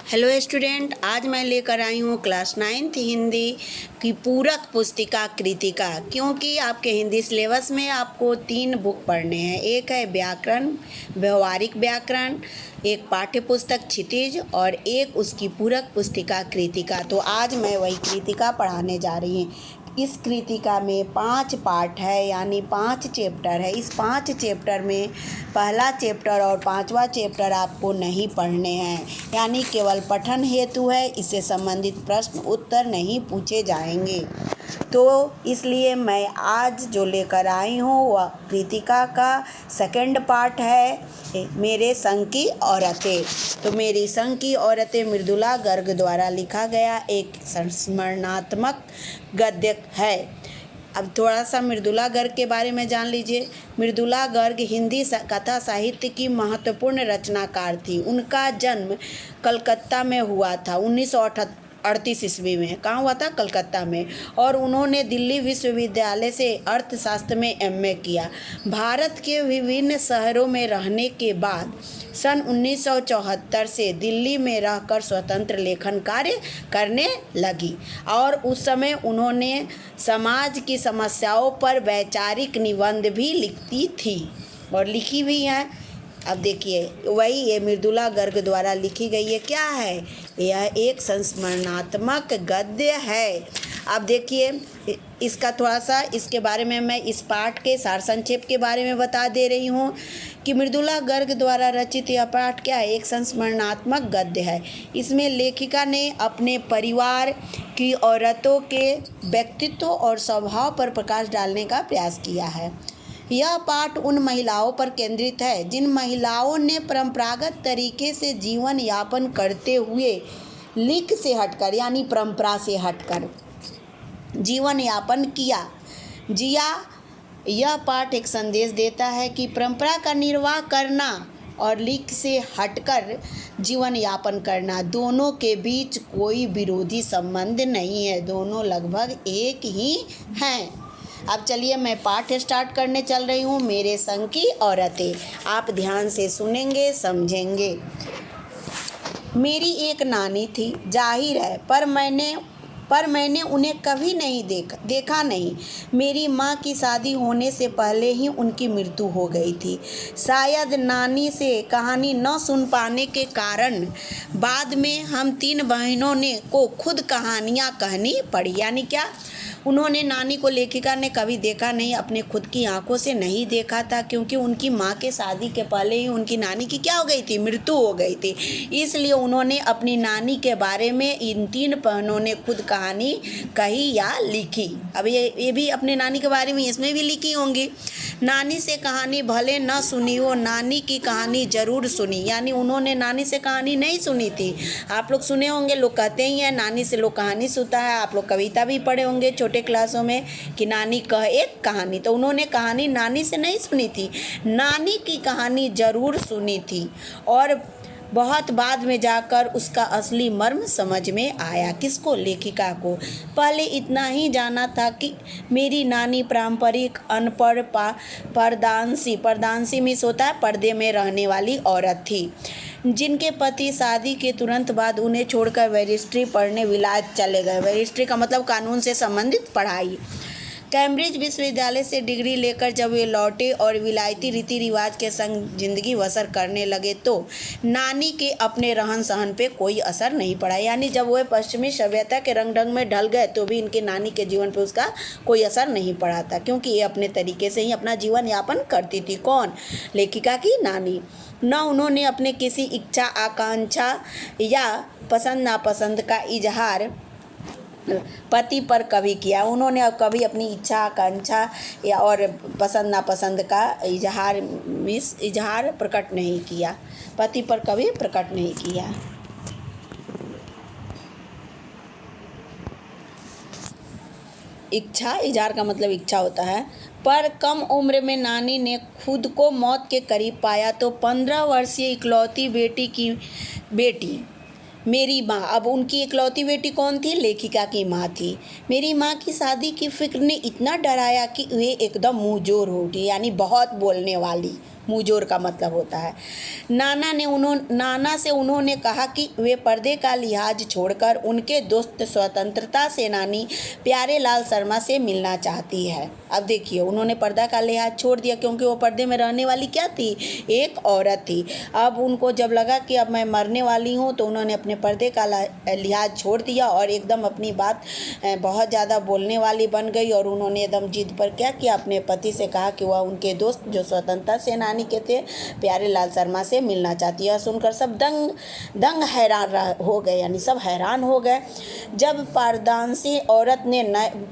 Hello student, आज मैं लेकर आई हूँ क्लास 9th हिंदी की पूरक पुस्तिका कृतिका। क्योंकि आपके हिंदी सिलेबस में आपको 3 बुक पढ़ने हैं। एक है व्याकरण, व्यवहारिक व्याकरण, एक पाठ्य पुस्तक क्षितिज और एक उसकी पूरक पुस्तिका कृतिका। तो आज मैं वही कृतिका पढ़ाने जा रही हूँ। इस कृतिका में 5 पार्ट है, यानी 5 चैप्टर है। इस 5 चैप्टर में पहला चैप्टर और 5वां चैप्टर आपको नहीं पढ़ने हैं, यानी केवल पठन हेतु है। इससे संबंधित प्रश्न उत्तर नहीं पूछे जाएंगे। तो इसलिए मैं आज जो लेकर आई हूँ वह कृतिका का सेकंड पार्ट है, मेरे संग की औरतें। तो मेरी संग की औरतें मृदुला गर्ग द्वारा लिखा गया एक संस्मरणात्मक गद्य है। अब थोड़ा सा मृदुला गर्ग के बारे में जान लीजिए। मृदुला गर्ग हिंदी कथा साहित्य की महत्वपूर्ण रचनाकार थी। उनका जन्म कलकत्ता में हुआ था 1938 ईस्वी में। कहाँ हुआ था? कलकत्ता में। और उन्होंने दिल्ली विश्वविद्यालय से अर्थशास्त्र में एमए किया। भारत के विभिन्न शहरों में रहने के बाद सन 1974 से दिल्ली में रहकर स्वतंत्र लेखन कार्य करने लगी और उस समय उन्होंने समाज की समस्याओं पर वैचारिक निबंध भी लिखती थी और लिखी भी हैं। अब देखिए, वही ये मृदुला गर्ग द्वारा लिखी गई है। क्या है? यह एक संस्मरणात्मक गद्य है। अब देखिए, इसका थोड़ा सा इसके बारे में मैं इस पाठ के सार संक्षेप के बारे में बता दे रही हूँ कि मृदुला गर्ग द्वारा रचित यह पाठ क्या है? एक संस्मरणात्मक गद्य है। इसमें लेखिका ने अपने परिवार की औरतों के व्यक्तित्व और स्वभाव पर प्रकाश डालने का प्रयास किया है। यह पाठ उन महिलाओं पर केंद्रित है जिन महिलाओं ने परंपरागत तरीके से जीवन यापन करते हुए लिख से हटकर, यानी परंपरा से हटकर जीवन यापन जिया। यह पाठ एक संदेश देता है कि परंपरा का निर्वाह करना और लिख से हटकर जीवन यापन करना दोनों के बीच कोई विरोधी संबंध नहीं है, दोनों लगभग एक ही हैं। अब चलिए मैं पाठ स्टार्ट करने चल रही हूँ। मेरे संग की औरतें, आप ध्यान से सुनेंगे, समझेंगे। मेरी एक नानी थी, जाहिर है, पर मैंने उन्हें कभी नहीं देखा नहीं। मेरी माँ की शादी होने से पहले ही उनकी मृत्यु हो गई थी। शायद नानी से कहानी न सुन पाने के कारण बाद में हम 3 बहनों को खुद कहानियाँ कहनी पड़ी। यानी क्या? उन्होंने नानी को लेखिका ने कभी देखा नहीं, अपने खुद की आंखों से नहीं देखा था, क्योंकि उनकी माँ के शादी के पहले ही उनकी नानी की क्या हो गई थी? मृत्यु हो गई थी। इसलिए उन्होंने अपनी नानी के बारे में इन 3 बहनों ने खुद कहानी कही या लिखी। अब ये भी अपने नानी के बारे में इसमें भी लिखी होंगी। नानी से कहानी भले न सुनी हो, नानी की कहानी जरूर सुनी। यानी उन्होंने नानी से कहानी नहीं सुनी थी। आप लोग सुने होंगे, लोग कहते ही हैं नानी से लोग कहानी सुनता है। आप लोग कविता भी पढ़े होंगे छोटे क्लासों में कि नानी कह एक कहानी। तो उन्होंने कहानी नानी से नहीं सुनी थी, नानी की कहानी जरूर सुनी थी और बहुत बाद में जाकर उसका असली मर्म समझ में आया। किसको? लेखिका को। पहले इतना ही जाना था कि मेरी नानी पारंपरिक अनपढ़ पर्दानसी मिस होता है, पर्दे में रहने वाली औरत थी, जिनके पति शादी के तुरंत बाद उन्हें छोड़कर बैरिस्ट्री पढ़ने विलायत चले गए। बैरिस्ट्री का मतलब कानून से संबंधित पढ़ाई। कैम्ब्रिज विश्वविद्यालय से डिग्री लेकर जब वे लौटे और विलायती रीति रिवाज के संग जिंदगी बसर करने लगे तो नानी के अपने रहन सहन पे कोई असर नहीं पड़ा। यानी जब वे पश्चिमी सभ्यता के रंग ढंग में ढल गए तो भी इनके नानी के जीवन पे उसका कोई असर नहीं पड़ा था, क्योंकि ये अपने तरीके से ही अपना जीवन यापन करती थी। कौन? लेखिका की नानी। न उन्होंने अपने किसी इच्छा, आकांक्षा या पसंद नापसंद का इजहार पति पर कभी किया। उन्होंने कभी अपनी इच्छा, आकांक्षा या और पसंद नापसंद का इजहार प्रकट नहीं किया, पति पर कभी प्रकट नहीं किया। इजहार का मतलब इच्छा होता है। पर कम उम्र में नानी ने खुद को मौत के करीब पाया तो 15 वर्षीय इकलौती बेटी मेरी माँ, अब उनकी इकलौती बेटी कौन थी? लेखिका की माँ थी। मेरी माँ की शादी की फिक्र ने इतना डराया कि वे एकदम मुँहजोर हो उठी, यानी बहुत बोलने वाली मुंहजोर का मतलब होता है। नाना से उन्होंने कहा कि वे पर्दे का लिहाज छोड़कर उनके दोस्त स्वतंत्रता सेनानी प्यारेलाल शर्मा से मिलना चाहती है। अब देखिए, उन्होंने पर्दा का लिहाज छोड़ दिया क्योंकि वो पर्दे में रहने वाली क्या थी, एक औरत थी। अब उनको जब लगा कि अब मैं मरने वाली हूँ तो उन्होंने अपने पर्दे का लिहाज छोड़ दिया और एकदम अपनी बात बहुत ज़्यादा बोलने वाली बन गई और उन्होंने एकदम जिद पर क्या किया, अपने पति से कहा कि वह उनके दोस्त जो स्वतंत्रता सेनानी के थे प्यारेलाल शर्मा से मिलना चाहती है। सुनकर सब दंग हैरान हो गए, यानी सब हैरान हो गए। जब पारदर्शी औरत ने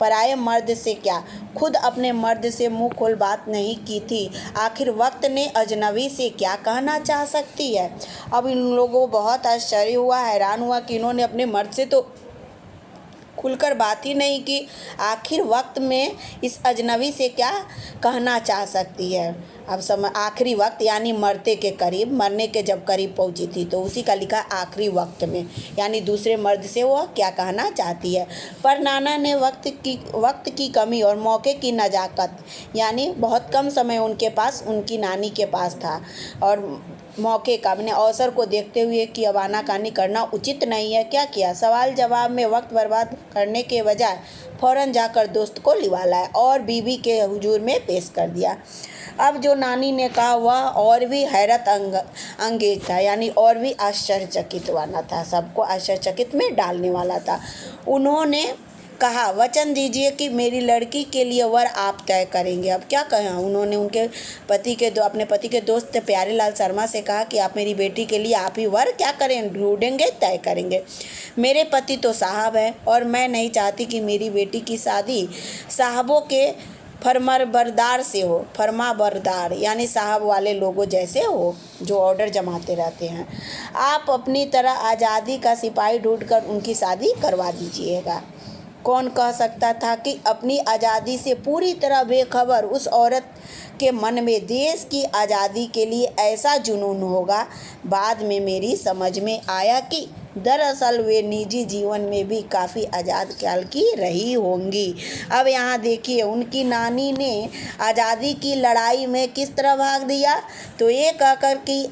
पराये मर्द से क्या, खुद अपने मर्द से मुंह खोल बात नहीं की थी, आखिर वक्त ने अजनबी से क्या कहना चाह सकती है। अब इन लोगों को बहुत आश्चर्य हुआ, हैरान हुआ कि इन्होंने अपने मर्द से तो खुलकर बात ही नहीं की, आखिर वक्त में इस अजनबी से क्या कहना चाह सकती है। अब आखिरी वक्त यानी मरने के जब करीब पहुंची थी तो उसी का लिखा आखिरी वक्त में, यानी दूसरे मर्द से वो क्या कहना चाहती है। पर नाना ने वक्त की कमी और मौके की नज़ाकत, यानी बहुत कम समय उनके पास उनकी नानी के पास था और मौके का अपने अवसर को देखते हुए कि अब आनाकानी करना उचित नहीं है, क्या किया, सवाल जवाब में वक्त बर्बाद करने के बजाय फ़ौरन जाकर दोस्त को लिवा लाया और बीवी के हुजूर में पेश कर दिया। अब जो नानी ने कहा वह और भी हैरत अंगेज था, यानी और भी आश्चर्यचकित वाला था, सबको आश्चर्यचकित में डालने वाला था। उन्होंने कहा, वचन दीजिए कि मेरी लड़की के लिए वर आप तय करेंगे। अब क्या कहा उन्होंने, उनके अपने पति के दोस्त प्यारेलाल शर्मा से कहा कि आप मेरी बेटी के लिए आप ही वर क्या करें, ढूंढेंगे, तय करेंगे। मेरे पति तो साहब हैं और मैं नहीं चाहती कि मेरी बेटी की शादी साहबों के फरमाबरदार से हो। फरमाबरदार यानी साहब वाले लोगों जैसे हो जो ऑर्डर जमाते रहते हैं। आप अपनी तरह आज़ादी का सिपाही ढूंढकर उनकी शादी करवा दीजिएगा। कौन कह सकता था कि अपनी आज़ादी से पूरी तरह बेखबर उस औरत के मन में देश की आज़ादी के लिए ऐसा जुनून होगा। बाद में मेरी समझ में आया कि दरअसल वे निजी जीवन में भी काफ़ी आज़ाद ख्याल की रही होंगी। अब यहाँ देखिए, उनकी नानी ने आज़ादी की लड़ाई में किस तरह भाग दिया, तो ये कहकर कि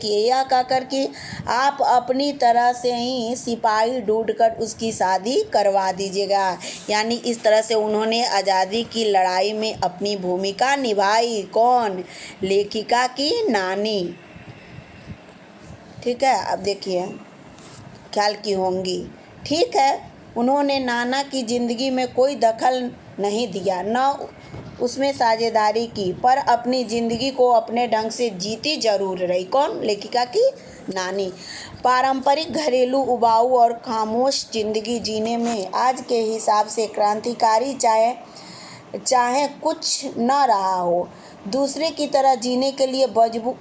यह कहकर कि आप अपनी तरह से ही सिपाही ढूंढकर उसकी शादी करवा दीजिएगा। यानी इस तरह से उन्होंने आज़ादी की लड़ाई में अपनी भूमिका निभाई। कौन, लेखिका की नानी, ठीक है। अब देखिए, ख्याल की होंगी, ठीक है। उन्होंने नाना की ज़िंदगी में कोई दखल नहीं दिया, न उसमें साझेदारी की, पर अपनी ज़िंदगी को अपने ढंग से जीती जरूर रही। कौन, लेखिका की नानी। पारंपरिक घरेलू उबाऊ और खामोश ज़िंदगी जीने में आज के हिसाब से क्रांतिकारी चाहे कुछ न रहा हो, दूसरे की तरह जीने के लिए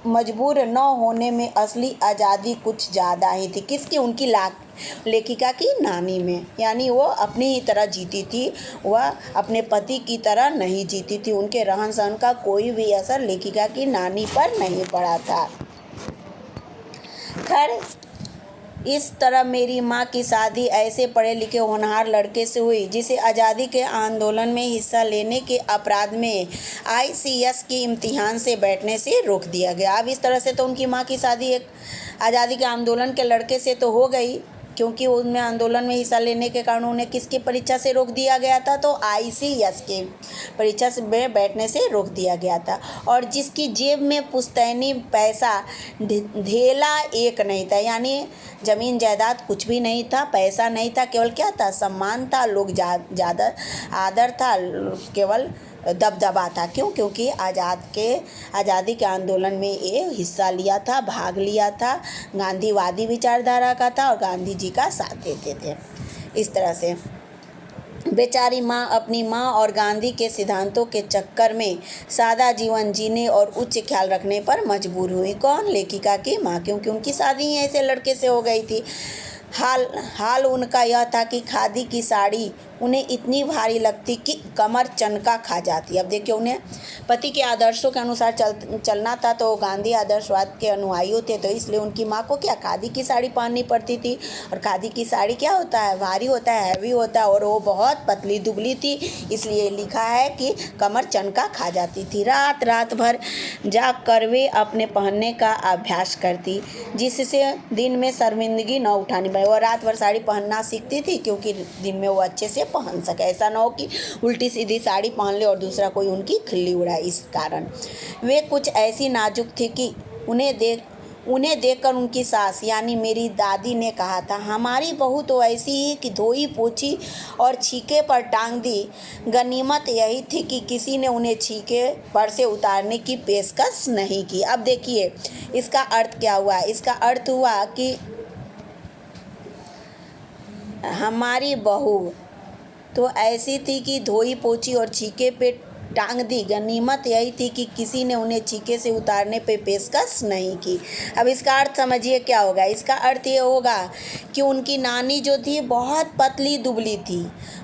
मजबूर न होने में असली आज़ादी कुछ ज़्यादा ही थी। किसकी, उनकी लेखिका की नानी में। यानी वो अपनी ही तरह जीती थी, वह अपने पति की तरह नहीं जीती थी। उनके रहन सहन का कोई भी असर लेखिका की नानी पर नहीं पड़ा था। खैर, इस तरह मेरी माँ की शादी ऐसे पढ़े लिखे होनहार लड़के से हुई जिसे आज़ादी के आंदोलन में हिस्सा लेने के अपराध में ICS की इम्तिहान से बैठने से रोक दिया गया। अब इस तरह से तो उनकी माँ की शादी एक आज़ादी के आंदोलन के लड़के से तो हो गई, क्योंकि उनमें आंदोलन में हिस्सा लेने के कारण उन्हें किसकी परीक्षा से रोक दिया गया था, तो ICS की परीक्षा में बैठने से रोक दिया गया था। और जिसकी जेब में पुश्तैनी पैसा ढेला एक नहीं था, यानी ज़मीन जायदाद कुछ भी नहीं था, पैसा नहीं था, केवल क्या था, सम्मान था, लोग ज़्यादा आदर था, केवल दबदबा था। क्यों, क्योंकि आज़ादी के आंदोलन में ये हिस्सा लिया था, भाग लिया था, गांधीवादी विचारधारा का था और गांधी जी का साथ देते थे। इस तरह से बेचारी माँ अपनी माँ और गांधी के सिद्धांतों के चक्कर में सादा जीवन जीने और उच्च ख्याल रखने पर मजबूर हुई। कौन, लेखिका की माँ, क्योंकि उनकी शादी ही ऐसे लड़के से हो गई थी। हाल उनका यह था कि खादी की साड़ी उन्हें इतनी भारी लगती कि कमर चनका खा जाती। अब देखिए, उन्हें पति के आदर्शों के अनुसार चलना था, तो गांधी आदर्शवाद के अनुयायी थे, तो इसलिए उनकी माँ को क्या खादी की साड़ी पहननी पड़ती थी। और खादी की साड़ी क्या होता है, भारी होता है, हैवी होता है, और वो बहुत पतली दुबली थी, इसलिए लिखा है कि कमर चनका खा जाती थी। रात रात भर जाग कर वे अपने पहनने का अभ्यास करती, जिससे दिन में शर्मिंदगी न उठानी पड़े। और रात भर साड़ी पहनना सीखती थी, क्योंकि दिन में वो अच्छे से पहन सके, ऐसा ना हो कि उल्टी सीधी साड़ी पहन ले और दूसरा कोई उनकी खिल्ली उड़ाए। इस कारण वे कुछ ऐसी नाजुक थी कि उन्हें देखकर उनकी सास यानी मेरी दादी ने कहा था, हमारी बहू तो ऐसी ही कि धोई पोछी और छीके पर टांग दी। गनीमत यही थी कि किसी ने उन्हें छीके पर से उतारने की पेशकश नहीं की। अब देखिए, इसका अर्थ क्या हुआ। इसका अर्थ हुआ कि हमारी बहू तो ऐसी थी कि धोई पोछी और छीके पे टांग दी। गनीमत यही थी कि किसी ने उन्हें छीके से उतारने पे पेशकश नहीं की। अब इसका अर्थ समझिए क्या होगा। इसका अर्थ ये होगा कि उनकी नानी जो थी बहुत पतली दुबली थी।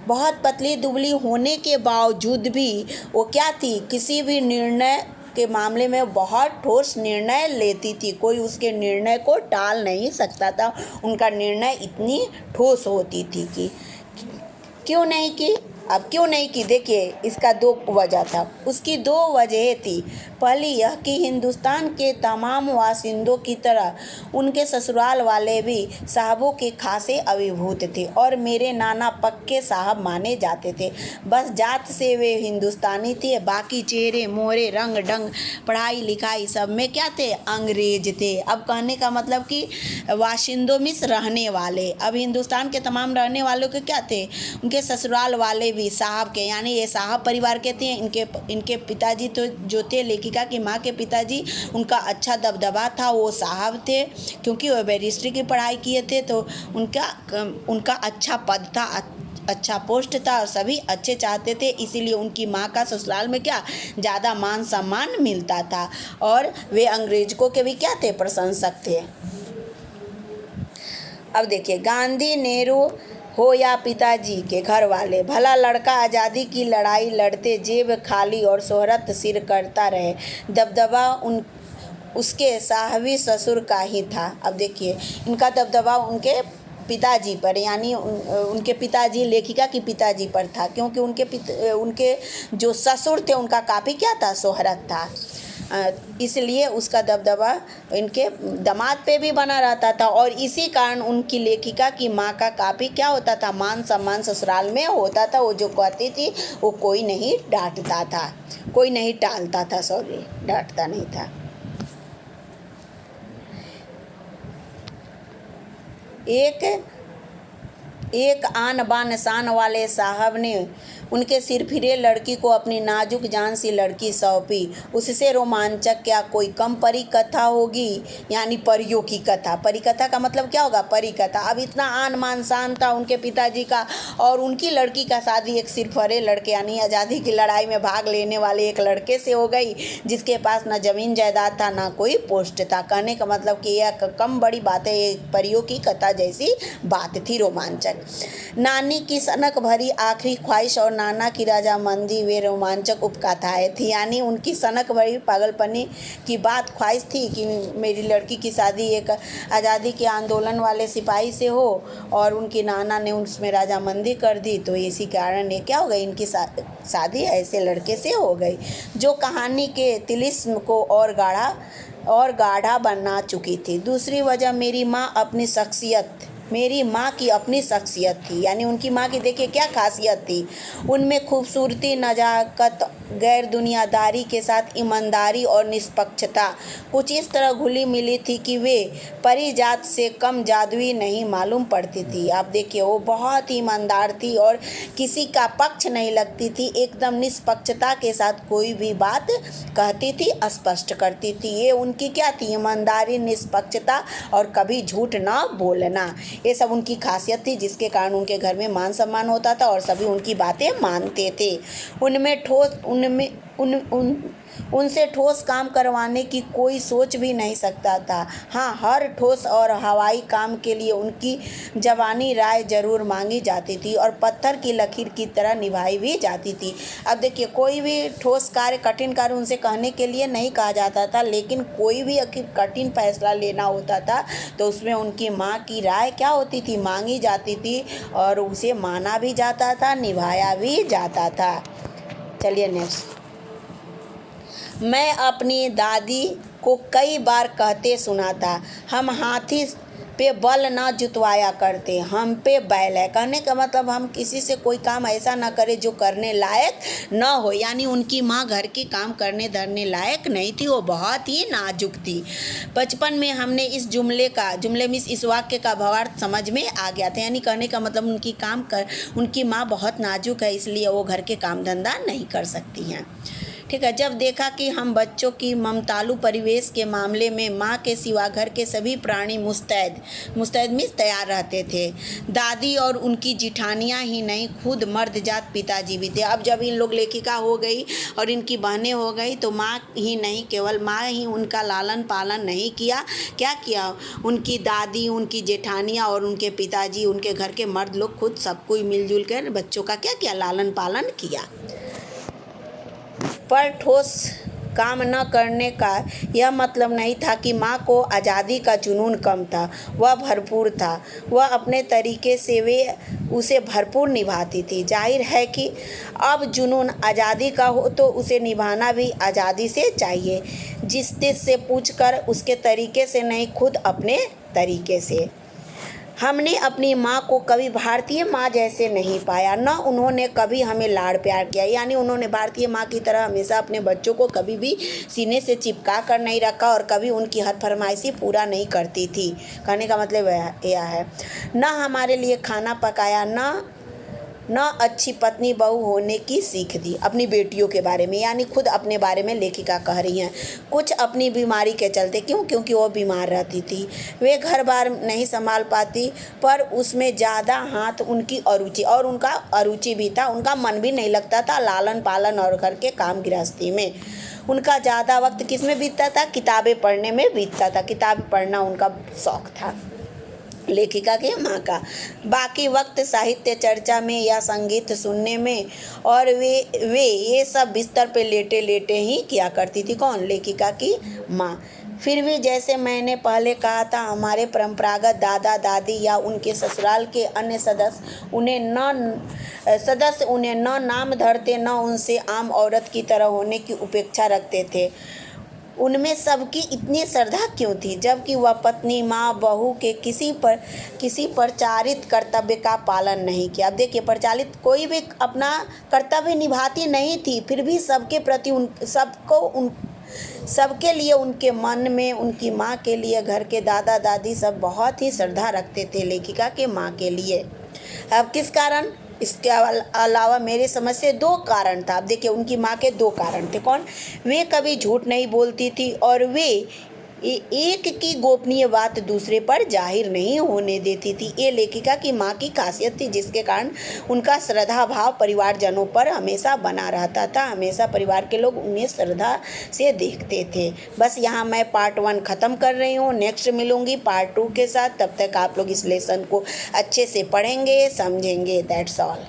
बहुत पतली दुबली होने के बावजूद भी वो क्या थी, किसी भी निर्णय के मामले में बहुत ठोस निर्णय लेती थी। कोई उसके निर्णय को टाल नहीं सकता था। उनका निर्णय इतनी ठोस होती थी कि क्यों नहीं की। अब क्यों नहीं की, देखिए, इसका दो वजह था। उसकी दो वजह थी। पहली यह कि हिंदुस्तान के तमाम वासिंदों की तरह उनके ससुराल वाले भी साहबों के खासे अभिभूत थे और मेरे नाना पक्के साहब माने जाते थे। बस जात से वे हिंदुस्तानी थे, बाकी चेहरे मोहरे रंग ढंग पढ़ाई लिखाई सब में क्या थे, अंग्रेज थे। अब कहने का मतलब कि वासिंदों में रहने वाले, अब हिंदुस्तान के तमाम रहने वालों के क्या थे, उनके ससुराल वाले भी साहब के, यानी ये साहब परिवार के थे। इनके पिताजी तो जो थे, लेखिका की माँ के पिताजी, उनका अच्छा दबदबा था, वो साहब थे, क्योंकि वो बैरिस्ट्री की पढ़ाई किए थे, तो उनका अच्छा पद था, अच्छा पोस्ट था और सभी अच्छे चाहते थे। इसीलिए उनकी माँ का ससुराल में क्या ज़्यादा मान सम्मान मिलता था और वे अंग्रेजों के भी क्या थे, प्रशंसक थे। अब देखिए, गांधी, नेहरू हो या पिताजी के घर वाले, भला लड़का आज़ादी की लड़ाई लड़ते जेब खाली और शोहरत सिर करता रहे, दबदबा उसके साहबी ससुर का ही था। अब देखिए, इनका दबदबा उनके पिताजी पर, यानी उनके पिताजी, लेखिका के पिताजी पर था, क्योंकि उनके जो ससुर थे उनका काफ़ी क्या था, शोहरत था। इसलिए उसका दबदबा इनके दामाद पे भी बना रहता था और इसी कारण उनकी लेखिका की माँ का काफ़ी क्या होता था, मान सम्मान ससुराल में होता था। वो जो कहती थी वो कोई नहीं डांटता था, कोई नहीं टालता था, सॉरी, डांटता नहीं था। एक आन बान शान वाले साहब ने उनके सिरफिरे लड़की को अपनी नाजुक जान सी लड़की सौंपी। उससे रोमांचक क्या कोई कम परी कथा होगी, यानी परियों की कथा। परी कथा का मतलब क्या होगा, परी कथा। अब इतना आन मान शान था उनके पिताजी का और उनकी लड़की का शादी एक सिरफिरे लड़के, यानी आज़ादी की लड़ाई में भाग लेने वाले एक लड़के से हो गई, जिसके पास ना जमीन जायदाद था ना कोई पोस्ट था। कहने का मतलब कि यह कम बड़ी बात है, ये परियों की कथा जैसी बात थी, रोमांचक। नानी की सनक भरी आखिरी ख्वाहिश और नाना की राजामंदी वे रोमांचक उपकथाएं थी। यानी उनकी सनक भरी पागलपनी की बात ख्वाहिश थी कि मेरी लड़की की शादी एक आज़ादी के आंदोलन वाले सिपाही से हो और उनकी नाना ने उसमें राजामंदी कर दी, तो इसी कारण ये क्या हो गई, इनकी शादी ऐसे लड़के से हो गई जो कहानी के तिलिस्म को और गाढ़ा बना चुकी थी। दूसरी वजह मेरी माँ की अपनी शख्सियत थी। यानी उनकी माँ की देखिए क्या खासियत थी, उनमें खूबसूरती, नज़ाकत, गैर दुनियादारी के साथ ईमानदारी और निष्पक्षता कुछ इस तरह घुली मिली थी कि वे परिजात से कम जादुई नहीं मालूम पड़ती थी। आप देखिए, वो बहुत ही ईमानदार थी और किसी का पक्ष नहीं लगती थी, एकदम निष्पक्षता के साथ कोई भी बात कहती थी, स्पष्ट करती थी। ये उनकी क्या थी, ईमानदारी, निष्पक्षता और कभी झूठ ना बोलना, ये सब उनकी खासियत थी, जिसके कारण उनके घर में मान सम्मान होता था और सभी उनकी बातें मानते थे। उनसे ठोस काम करवाने की कोई सोच भी नहीं सकता था। हाँ, हर ठोस और हवाई काम के लिए उनकी ज़बानी राय ज़रूर मांगी जाती थी और पत्थर की लकीर की तरह निभाई भी जाती थी। अब देखिए, कोई भी ठोस कार्य, कठिन कार्य उनसे कहने के लिए नहीं कहा जाता था, लेकिन कोई भी कठिन फैसला लेना होता था तो उसमें उनकी माँ की राय क्या होती थी, मांगी जाती थी और उसे माना भी जाता था, निभाया भी जाता था। चलिए नेक्स्ट। मैं अपनी दादी को कई बार कहते सुना था, हम हाथी पे बल ना जुतवाया करते, हम पे बैल है। कहने का मतलब हम किसी से कोई काम ऐसा ना करें जो करने लायक न हो। यानी उनकी माँ घर के काम करने धरने लायक नहीं थी, वो बहुत ही नाजुक थी। बचपन में हमने इस जुमले में इस वाक्य का भावार्थ समझ में आ गया था। यानी कहने का मतलब उनकी माँ बहुत नाजुक है, इसलिए वो घर के काम धंधा नहीं कर सकती हैं। ठीक है। जब देखा कि हम बच्चों की ममतालू परिवेश के मामले में माँ के सिवा घर के सभी प्राणी मुस्तैद में तैयार रहते थे। दादी और उनकी जिठानियाँ ही नहीं, खुद मर्दजात पिताजी भी थे। अब जब इन लोग लेखिका हो गई और इनकी बहनें हो गई तो माँ ही नहीं, केवल माँ ही उनका लालन पालन नहीं किया, क्या किया, उनकी दादी, उनकी जेठानियाँ और उनके पिताजी, उनके घर के मर्द लोग खुद सब कोई मिलजुल कर बच्चों का क्या किया, लालन पालन किया। पर ठोस काम न करने का यह मतलब नहीं था कि माँ को आज़ादी का जुनून कम था, वह भरपूर था। वह अपने तरीके से वे उसे भरपूर निभाती थी। जाहिर है कि अब जुनून आज़ादी का हो तो उसे निभाना भी आज़ादी से चाहिए, जिस से पूछकर उसके तरीके से नहीं, खुद अपने तरीके से। हमने अपनी माँ को कभी भारतीय माँ जैसे नहीं पाया, न उन्होंने कभी हमें लाड़ प्यार किया। यानी उन्होंने भारतीय माँ की तरह हमेशा अपने बच्चों को कभी भी सीने से चिपका कर नहीं रखा और कभी उनकी हर फरमाइशी पूरा नहीं करती थी। कहने का मतलब यह है, न हमारे लिए खाना पकाया, न अच्छी पत्नी बहू होने की सीख दी। अपनी बेटियों के बारे में, यानी खुद अपने बारे में लेखिका कह रही हैं। कुछ अपनी बीमारी के चलते, क्योंकि वो बीमार रहती थी, वे घर बार नहीं संभाल पाती, पर उसमें ज़्यादा हाथ उनकी अरुचि, और उनका अरुचि भी था, उनका मन भी नहीं लगता था लालन पालन और घर के काम गृहस्थी में। उनका ज़्यादा वक्त किस में बीतता था, किताबें पढ़ने में बीतता था। किताबें पढ़ना उनका शौक़ था लेखिका के माँ का। बाकी वक्त साहित्य चर्चा में या संगीत सुनने में, और वे ये सब बिस्तर पे लेटे लेटे ही किया करती थी। कौन, लेखिका की माँ। फिर भी जैसे मैंने पहले कहा था, हमारे परंपरागत दादा दादी या उनके ससुराल के अन्य सदस्य उन्हें न नाम धरते, न उनसे आम औरत की तरह होने की उपेक्षा रखते थे। उनमें सबकी इतनी श्रद्धा क्यों थी, जबकि वह पत्नी, माँ, बहू के किसी प्रचारित कर्तव्य का पालन नहीं किया। अब देखिए, प्रचारित कोई भी अपना कर्तव्य निभाती नहीं थी, फिर भी सबके प्रति सबके लिए उनके मन में उनकी माँ के लिए, घर के दादा दादी सब बहुत ही श्रद्धा रखते थे लेखिका के माँ के लिए। अब किस कारण, इसके अलावा मेरे समझ से 2 कारण था। अब देखिए, उनकी माँ के 2 कारण थे। कौन, वे कभी झूठ नहीं बोलती थी और वे एक की गोपनीय बात दूसरे पर जाहिर नहीं होने देती थी। ये लेखिका की माँ की खासियत थी, जिसके कारण उनका श्रद्धा भाव परिवारजनों पर हमेशा बना रहता था। हमेशा परिवार के लोग उन्हें श्रद्धा से देखते थे। बस यहाँ मैं पार्ट 1 ख़त्म कर रही हूँ। नेक्स्ट मिलूँगी पार्ट 2 के साथ। तब तक आप लोग इस लेसन को अच्छे से पढ़ेंगे, समझेंगे। That's all.